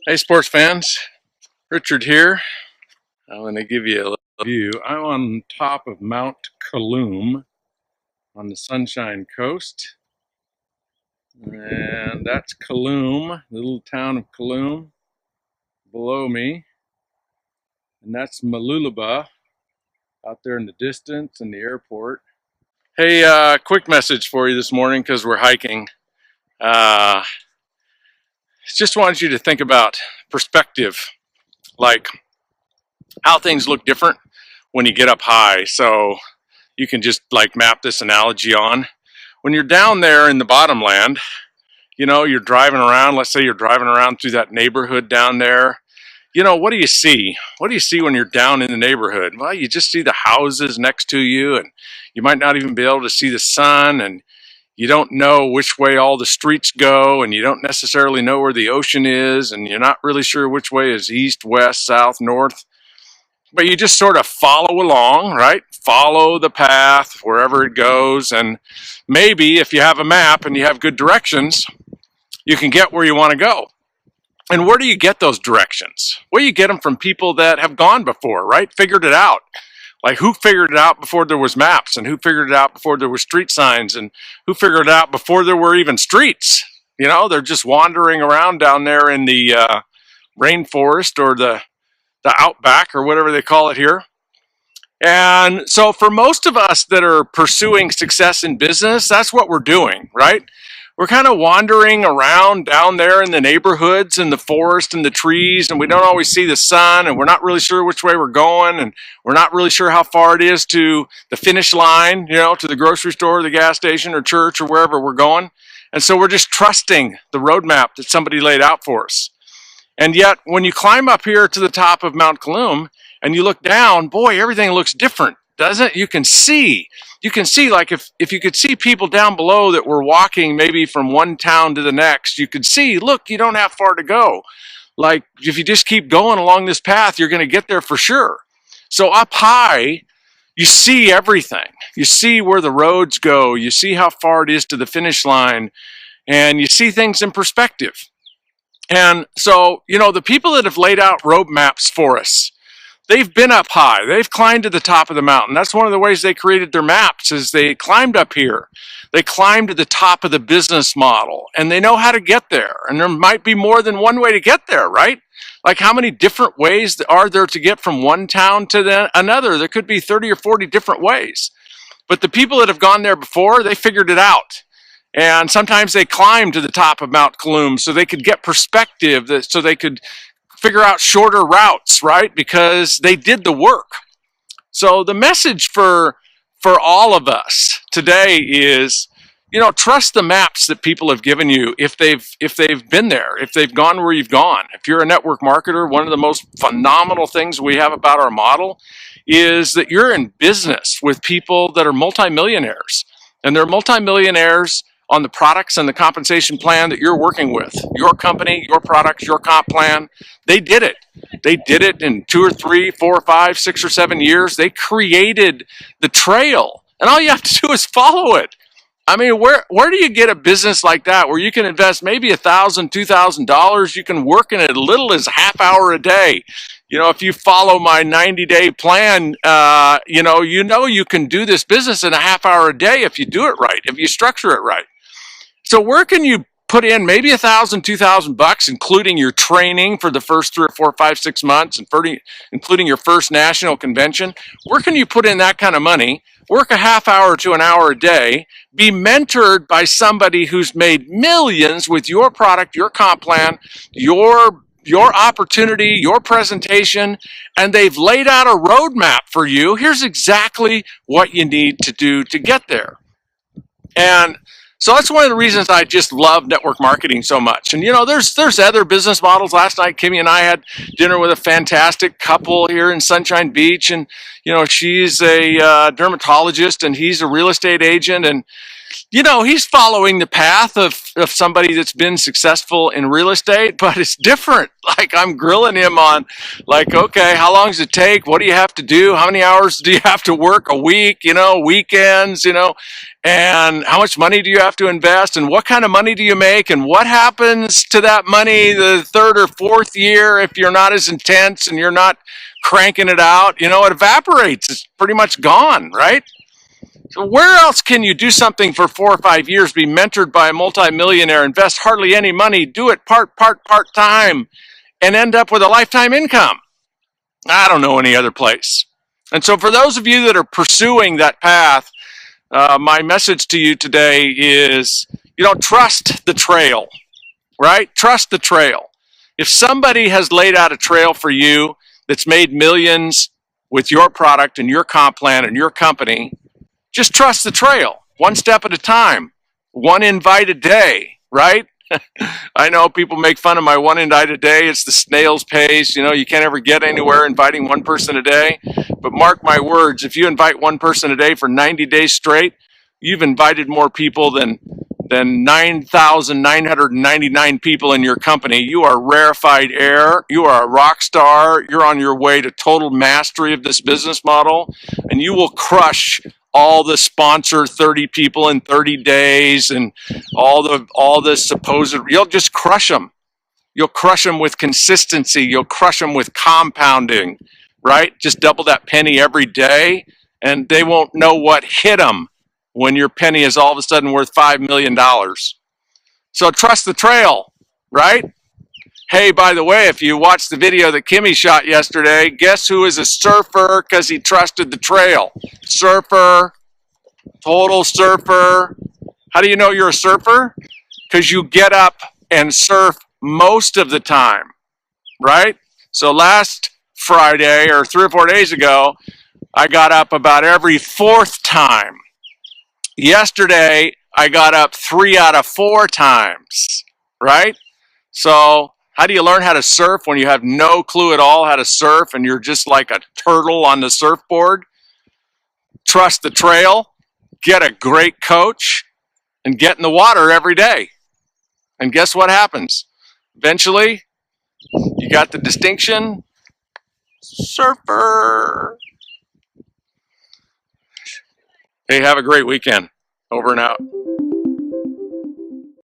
Hey sports fans, Richard here. I'm going to give you a little view. I'm on top of Mount Kaloum on the Sunshine Coast. And that's Kaloum, the little town of Kaloum below me. And that's Malulaba out there in the distance and the airport. Hey, quick message for you this morning because we're hiking. Just wanted you to think about perspective, like how things look different when you get up high. So you can just like map this analogy on. When you're down there in the bottomland, you know, you're driving around, let's say you're driving around through that neighborhood down there. You know, what do you see? What do you see when you're down in the neighborhood? Well, you just see the houses next to you, and you might not even be able to see the sun, and you don't know which way all the streets go, and you don't necessarily know where the ocean is, and you're not really sure which way is east, west, south, north. But you just sort of follow along, right? Follow the path wherever it goes. And maybe if you have a map and you have good directions, you can get where you want to go. And where do you get those directions? Well, you get them from people that have gone before, right? Figured it out. Like who figured it out before there was maps, and who figured it out before there were street signs, and who figured it out before there were even streets? You know, they're just wandering around down there in the rainforest or the outback or whatever they call it here. And so for most of us that are pursuing success in business, that's what we're doing, right? We're kind of wandering around down there in the neighborhoods and the forest and the trees, and we don't always see the sun, and we're not really sure which way we're going, and we're not really sure how far it is to the finish line, you know, to the grocery store, the gas station, or church, or wherever we're going. And so we're just trusting the roadmap that somebody laid out for us. And yet, when you climb up here to the top of Mount Kaloum and you look down, boy, everything looks different, doesn't it? You can see, like if you could see people down below that were walking maybe from one town to the next, you could see, look, you don't have far to go. Like if you just keep going along this path, you're going to get there for sure. So up high, you see everything. You see where the roads go. You see how far it is to the finish line, and you see things in perspective. And so, you know, the people that have laid out road maps for us, they've been up high. They've climbed to the top of the mountain. That's one of the ways they created their maps, is they climbed up here. They climbed to the top of the business model, and they know how to get there. And there might be more than one way to get there, right? Like how many different ways are there to get from one town to another? There could be 30 or 40 different ways. But the people that have gone there before, they figured it out. And sometimes they climbed to the top of Mount Kaloum so they could get perspective, so they could figure out shorter routes, right? Because they did the work. So the message for all of us today is, you know, trust the maps that people have given you if they've been there, if they've gone where you've gone. If you're a network marketer, one of the most phenomenal things we have about our model is that you're in business with people that are multimillionaires. And they're multimillionaires on the products and the compensation plan that you're working with. Your company, your products, your comp plan, they did it. They did it in 2 or 3, 4 or 5, 6 or 7 years. They created the trail, and all you have to do is follow it. I mean, where do you get a business like that where you can invest maybe $1,000, $2,000? You can work in it as little as half hour a day. You know, if you follow my 90-day plan, you know you can do this business in a half hour a day if you do it right, if you structure it right. So where can you put in maybe $1,000, $2,000, including your training for the first 3 or 4, 5, 6 months, and including your first national convention? Where can you put in that kind of money, work a half hour to an hour a day, be mentored by somebody who's made millions with your product, your comp plan, your opportunity, your presentation, and they've laid out a roadmap for you? Here's exactly what you need to do to get there. And so that's one of the reasons I just love network marketing so much. And, you know, there's other business models. Last night, Kimmy and I had dinner with a fantastic couple here in Sunshine Beach. And, you know, she's a dermatologist and he's a real estate agent. And you know, he's following the path of somebody that's been successful in real estate, but it's different. Like, I'm grilling him on, like, okay, how long does it take? What do you have to do? How many hours do you have to work a week? You know, weekends, you know, and how much money do you have to invest? And what kind of money do you make? And what happens to that money the third or fourth year if you're not as intense and you're not cranking it out? You know, it evaporates. It's pretty much gone, right? So where else can you do something for 4 or 5 years, be mentored by a multimillionaire, invest hardly any money, do it part time, and end up with a lifetime income? I don't know any other place. And so for those of you that are pursuing that path, my message to you today is, you know, trust the trail, right? Trust the trail. If somebody has laid out a trail for you that's made millions with your product and your comp plan and your company, just trust the trail, one step at a time, one invite a day, right? I know people make fun of my one invite a day. It's the snail's pace. You know, you can't ever get anywhere inviting one person a day. But mark my words, if you invite one person a day for 90 days straight, you've invited more people than 9,999 people in your company. You are rarefied air. You are a rock star. You're on your way to total mastery of this business model, and you will crush all the sponsor 30 people in 30 days and all the supposed, you'll just crush them. You'll crush them with consistency. You'll crush them with compounding, right? Just double that penny every day, and they won't know what hit them when your penny is all of a sudden worth $5 million. So trust the trail, right? Hey, by the way, if you watched the video that Kimmy shot yesterday, guess who is a surfer because he trusted the trail? Surfer, total surfer. How do you know you're a surfer? Because you get up and surf most of the time, right? So last Friday or 3 or 4 days ago, I got up about every fourth time. Yesterday, I got up 3 out of 4 times, right? So how do you learn how to surf when you have no clue at all how to surf and you're just like a turtle on the surfboard? Trust the trail, get a great coach, and get in the water every day. And guess what happens? Eventually, you got the distinction, surfer. Hey, have a great weekend. Over and out.